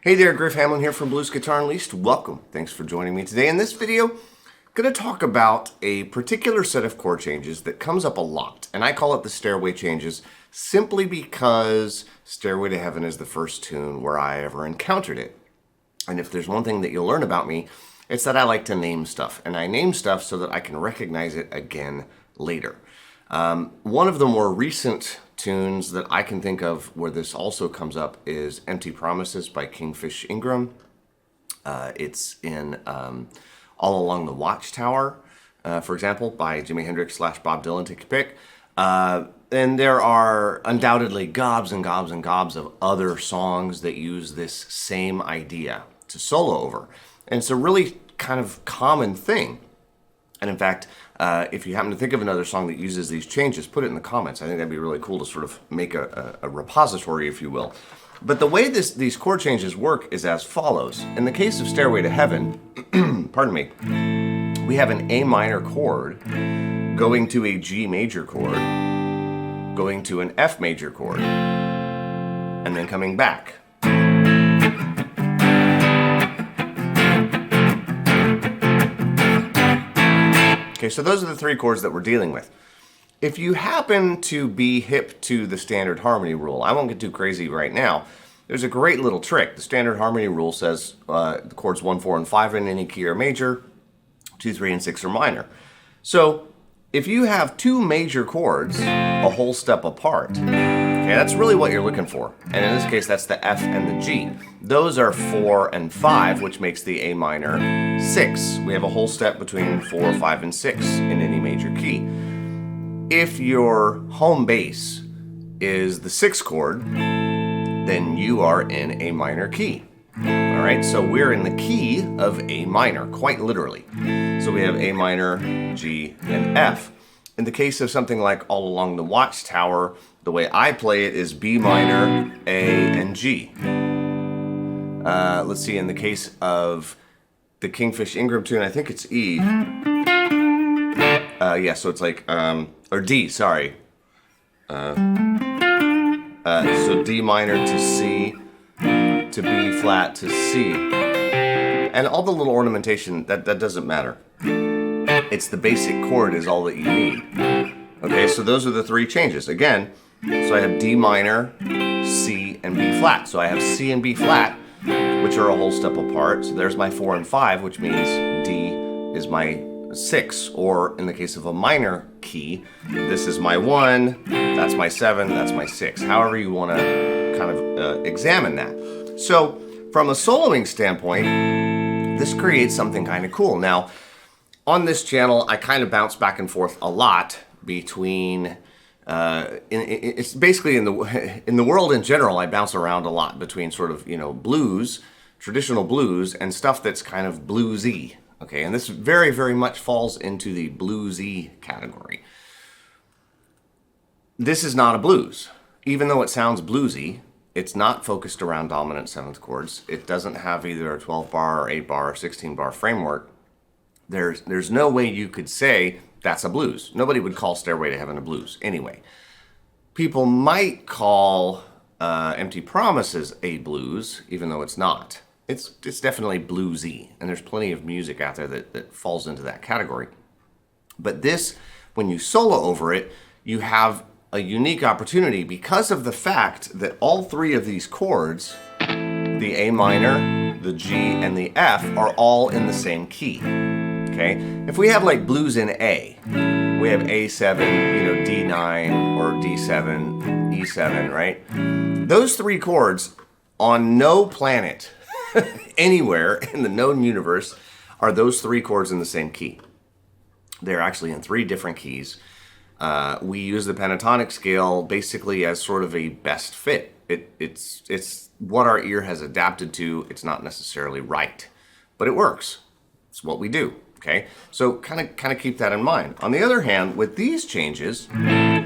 Hey there, Griff Hamlin here from Blues Guitar Unleashed. Welcome. Thanks for joining me today. In this video, I'm going to talk about a particular set of chord changes that comes up a lot, and I call it the Stairway Changes simply because Stairway to Heaven is the first tune where I ever encountered it. And if there's one thing that you'll learn about me, it's that I like to name stuff, and I name stuff so that I can recognize it again later. One of the more recent tunes that I can think of where this also comes up is Empty Promises by Kingfish Ingram. It's in All Along The Watchtower, for example, by Jimi Hendrix / Bob Dylan, take your pick. And there are undoubtedly gobs and gobs and gobs of other songs that use this same idea to solo over. And it's a really kind of common thing. And in fact, if you happen to think of another song that uses these changes, put it in the comments. I think that'd be really cool to sort of make a repository, if you will. But the way these chord changes work is as follows. In the case of Stairway to Heaven, pardon me, we have an A minor chord going to a G major chord, going to an F major chord, and then coming back. Okay, so those are the three chords that we're dealing with. If you happen to be hip to the standard harmony rule, I won't get too crazy right now. There's a great little trick. The standard harmony rule says the chords 1, 4, and 5 in any key are major, 2, 3, and 6 are minor. So if you have two major chords a whole step apart, okay, that's really what you're looking for. And in this case, that's the F and the G. Those are 4 and 5, which makes the A minor 6. We have a whole step between 4, 5, and 6 in any major key. If your home base is the 6th chord, then you are in a minor key. All right, so we're in the key of A minor, quite literally. So we have A minor, G, and F. In the case of something like All Along the Watchtower, the way I play it is B minor, A, and G. Let's see, in the case of the Kingfish Ingram tune, I think it's E. Yeah, so it's like, or D, sorry. So D minor to C, to B flat to C. And all the little ornamentation, that doesn't matter. It's the basic chord is all that you need. Okay, so those are the three changes. Again, so I have D minor, C, and B flat. So I have C and B flat, which are a whole step apart. So there's my 4 and 5, which means D is my 6. Or in the case of a minor key, this is my 1, that's my 7, that's my 6. However you want to kind of examine that. So from a soloing standpoint, this creates something kind of cool. Now, on this channel, I kind of bounce back and forth a lot between, it's basically in the world in general, I bounce around a lot between sort of, blues, traditional blues, and stuff that's kind of bluesy. Okay, and this very, very much falls into the bluesy category. This is not a blues. Even though it sounds bluesy, it's not focused around dominant 7th chords. It doesn't have either a 12-bar or 8-bar or 16-bar framework. There's no way you could say that's a blues. Nobody would call Stairway to Heaven a blues anyway. People might call Empty Promises a blues, even though it's not. It's definitely bluesy, and there's plenty of music out there that falls into that category. But this, when you solo over it, you have a unique opportunity because of the fact that all three of these chords, the A minor, the G, and the F, are all in the same key. Okay? If we have like blues in A, we have A7, D9, or D7, E7, right? Those three chords on no planet anywhere in the known universe are those three chords in the same key. They're actually in 3 different keys. We use the pentatonic scale basically as sort of a best fit. It's what our ear has adapted to. It's not necessarily right, but it works. It's what we do. Okay, so kind of keep that in mind. On the other hand, with these changes,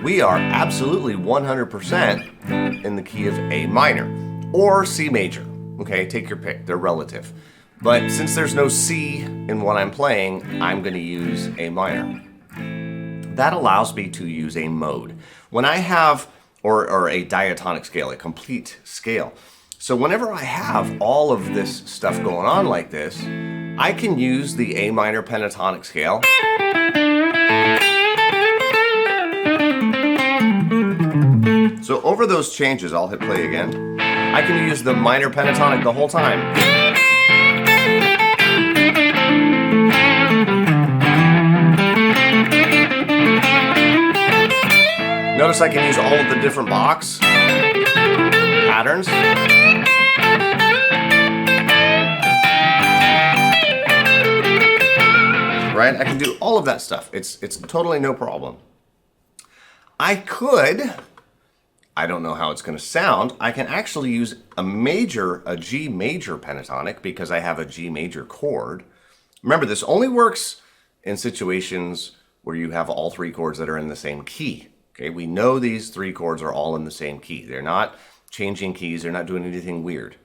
we are absolutely 100% in the key of A minor or C major. Okay, take your pick. They're relative. But since there's no C in what I'm playing, I'm going to use A minor. That allows me to use a mode. When I have, or a diatonic scale, a complete scale, So whenever I have all of this stuff going on like this, I can use the A minor pentatonic scale. So over those changes, I'll hit play again. I can use the minor pentatonic the whole time. Notice I can use all of the different box patterns. Right? I can do all of that stuff. It's totally no problem. I don't know how it's going to sound. I can actually use a G major pentatonic because I have a G major chord. Remember, this only works in situations where you have all three chords that are in the same key. Okay, we know these three chords are all in the same key. They're not changing keys. They're not doing anything weird.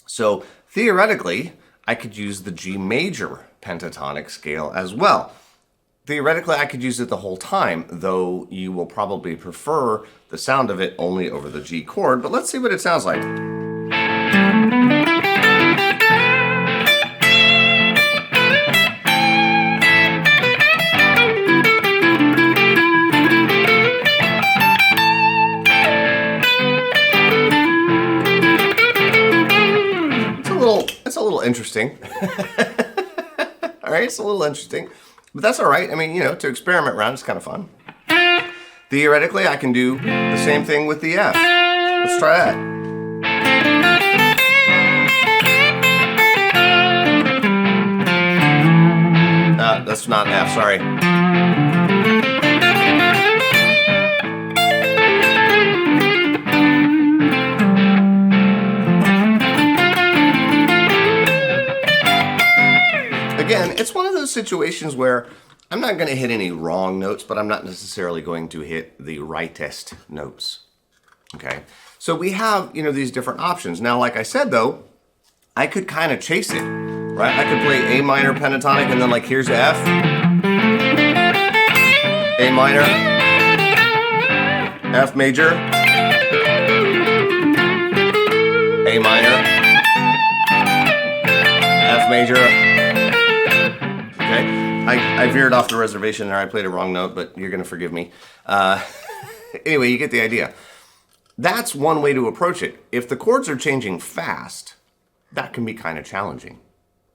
So theoretically, I could use the G major pentatonic scale as well. Theoretically, I could use it the whole time, though you will probably prefer the sound of it only over the G chord. But let's see what it sounds like. It's a little interesting. All right, it's a little interesting, but that's all right. I mean, to experiment around, it's kind of fun. Theoretically, I can do the same thing with the F. Let's try that. That's not an F, sorry. Again, it's one of those situations where I'm not going to hit any wrong notes, but I'm not necessarily going to hit the rightest notes. Okay, so we have, these different options. Now, like I said, though, I could kind of chase it, right? I could play A minor pentatonic, and then here's F, A minor, F major, A minor, F major. Okay, I veered off the reservation there. I played a wrong note, but you're going to forgive me. Anyway, you get the idea. That's one way to approach it. If the chords are changing fast, that can be kind of challenging,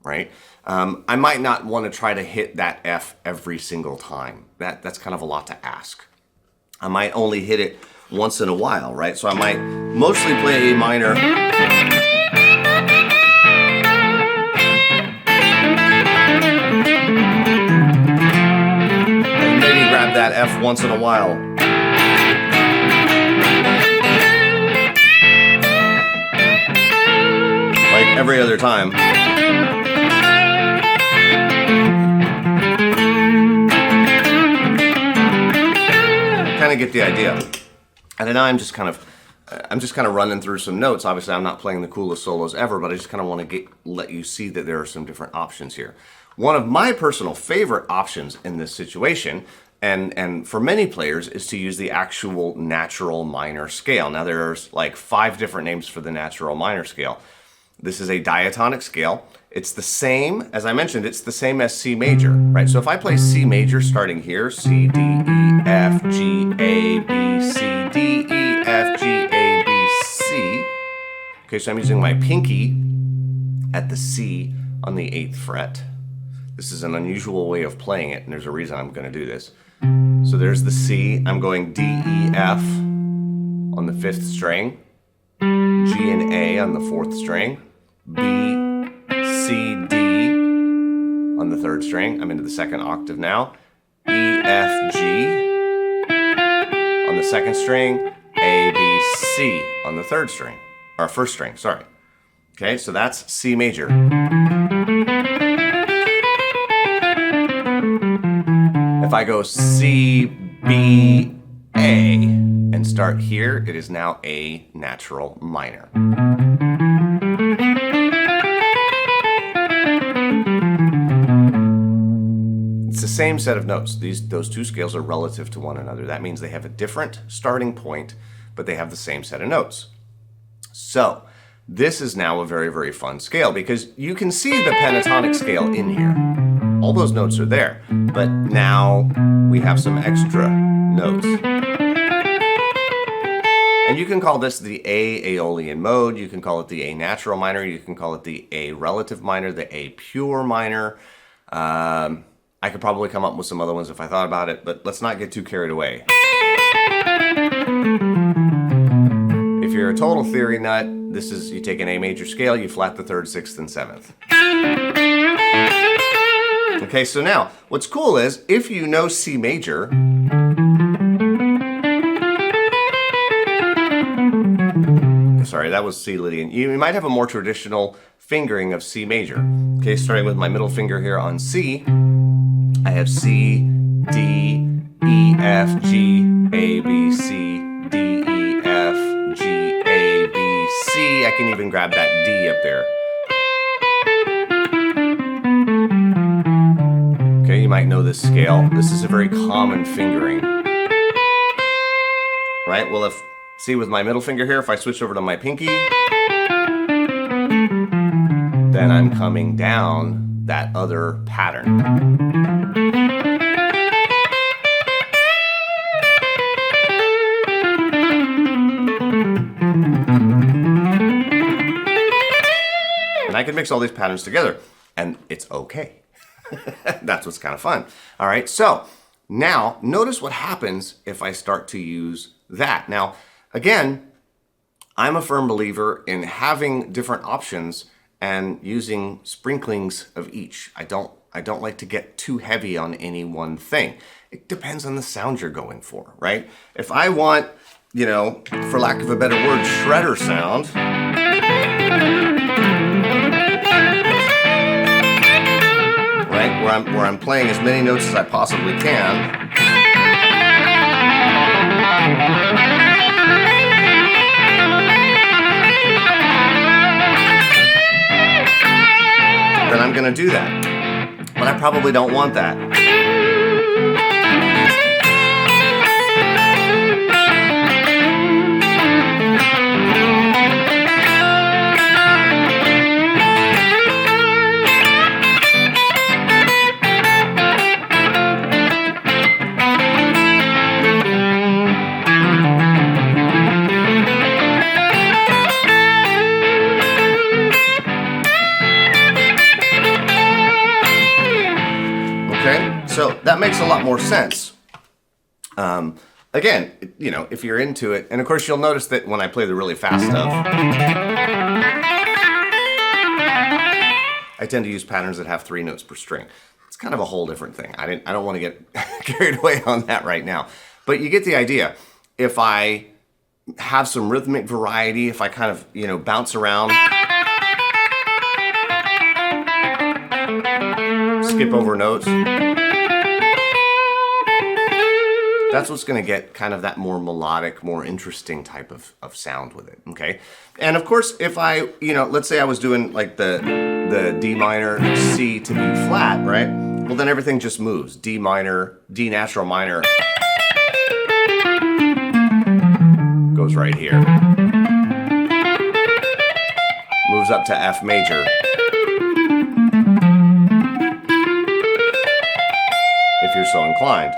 right? I might not want to try to hit that F every single time. That's kind of a lot to ask. I might only hit it once in a while, right? So I might mostly play A minor. Grab that F once in a while. Like every other time. Kind of get the idea. And then I'm just kind of running through some notes. Obviously, I'm not playing the coolest solos ever, but I just kind of want to let you see that there are some different options here. One of my personal favorite options in this situation, and for many players, is to use the actual natural minor scale. Now, there's 5 different names for the natural minor scale. This is a diatonic scale. It's the same, as I mentioned, it's the same as C major, right? So if I play C major starting here, C, D, E, F, G, A, B, C, D, E, F, G, A, B, C. Okay, so I'm using my pinky at the C on the 8th fret. This is an unusual way of playing it, and there's a reason I'm going to do this. So there's the C. I'm going D, E, F on the 5th string, G and A on the 4th string, B, C, D on the 3rd string. I'm into the 2nd octave now. E, F, G on the 2nd string, A, B, C on the 3rd string, or 1st string, sorry. Okay, so that's C major. If I go C, B, A, and start here, it is now A natural minor. It's the same set of notes. Those two scales are relative to one another. That means they have a different starting point, but they have the same set of notes. So, This is now a very, very fun scale because you can see the pentatonic scale in here. All those notes are there, but now we have some extra notes. And you can call this the A Aeolian mode, you can call it the A natural minor, you can call it the A relative minor, the A pure minor. I could probably come up with some other ones if I thought about it, but let's not get too carried away. If you're a total theory nut, this is, you take an A major scale, you flat the 3rd, 6th, and 7th. Okay, so now, what's cool is, if you know C major, sorry, that was C Lydian. You might have a more traditional fingering of C major. Okay, starting with my middle finger here on C, I have C, D, E, F, G, A, B, C, D, E, F, G, A, B, C. I can even grab that D up there. Okay, you might know this scale. This is a very common fingering. Right, well if, see with my middle finger here, if I switch over to my pinky, then I'm coming down that other pattern. And I can mix all these patterns together, and it's okay. That's what's kind of fun. All right, so now notice what happens if I start to use that. Now, again, I'm a firm believer in having different options and using sprinklings of each. I don't like to get too heavy on any one thing. It depends on the sound you're going for, right? If I want, you know, for lack of a better word, shredder sound, right, where I'm playing as many notes as I possibly can, then I'm going to do that. But I probably don't want that. So that makes a lot more sense. Again, you know, if you're into it, and of course you'll notice that when I play the really fast stuff, I tend to use patterns that have 3 notes per string. It's kind of a whole different thing. I don't want to get carried away on that right now. But you get the idea. If I have some rhythmic variety, if I kind of, you know, bounce around, skip over notes, that's what's going to get kind of that more melodic, more interesting type of sound with it, okay? And of course, if I, you know, let's say I was doing like the D minor, C to B flat, right? Well, then everything just moves. D minor, D natural minor goes right here. Moves up to F major. If you're so inclined.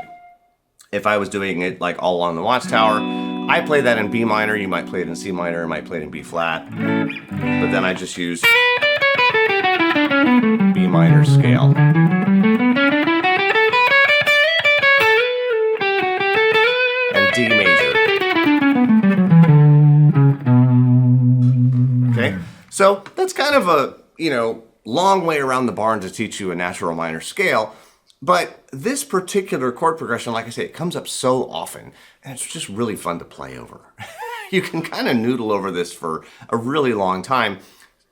If I was doing it like all along the Watchtower, I play that in B minor, you might play it in C minor, you might play it in B flat, but then I just use B minor scale. And D major. Okay, so that's kind of a, you know, long way around the barn to teach you a natural minor scale. But this particular chord progression, like I say, it comes up so often, and it's just really fun to play over. You can kind of noodle over this for a really long time.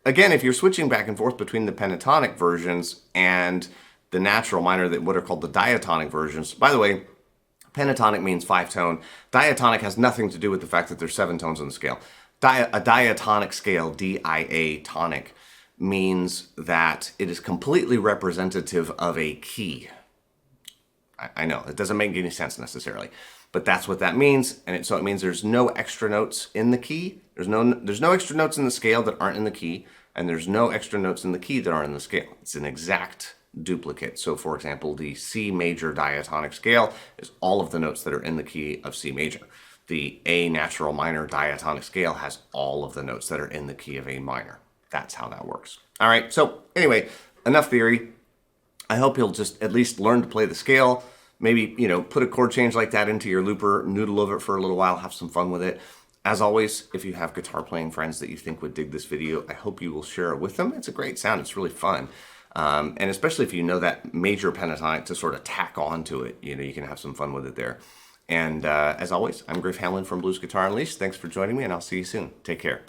Again, if you're switching back and forth between the pentatonic versions and the natural minor, that what are called the diatonic versions. By the way, pentatonic means 5-tone. Diatonic has nothing to do with the fact that there's 7 tones on the scale. A diatonic scale, D-I-A tonic, means that it is completely representative of a key. I know, it doesn't make any sense necessarily. but that's what that means. And so it means there's no extra notes in the key. There's no extra notes in the scale that aren't in the key, and there's no extra notes in the key that aren't in the scale. It's an exact duplicate. So for example, the C major diatonic scale is all of the notes that are in the key of C major. The A natural minor diatonic scale has all of the notes that are in the key of A minor. That's how that works. All right, so anyway, enough theory. I hope you'll just at least learn to play the scale. Maybe, put a chord change like that into your looper, noodle over it for a little while, have some fun with it. As always, if you have guitar playing friends that you think would dig this video, I hope you will share it with them. It's a great sound. It's really fun. And especially if you know that major pentatonic to sort of tack on to it, you can have some fun with it there. And as always, I'm Griff Hamlin from Blues Guitar Unleashed. Thanks for joining me, and I'll see you soon. Take care.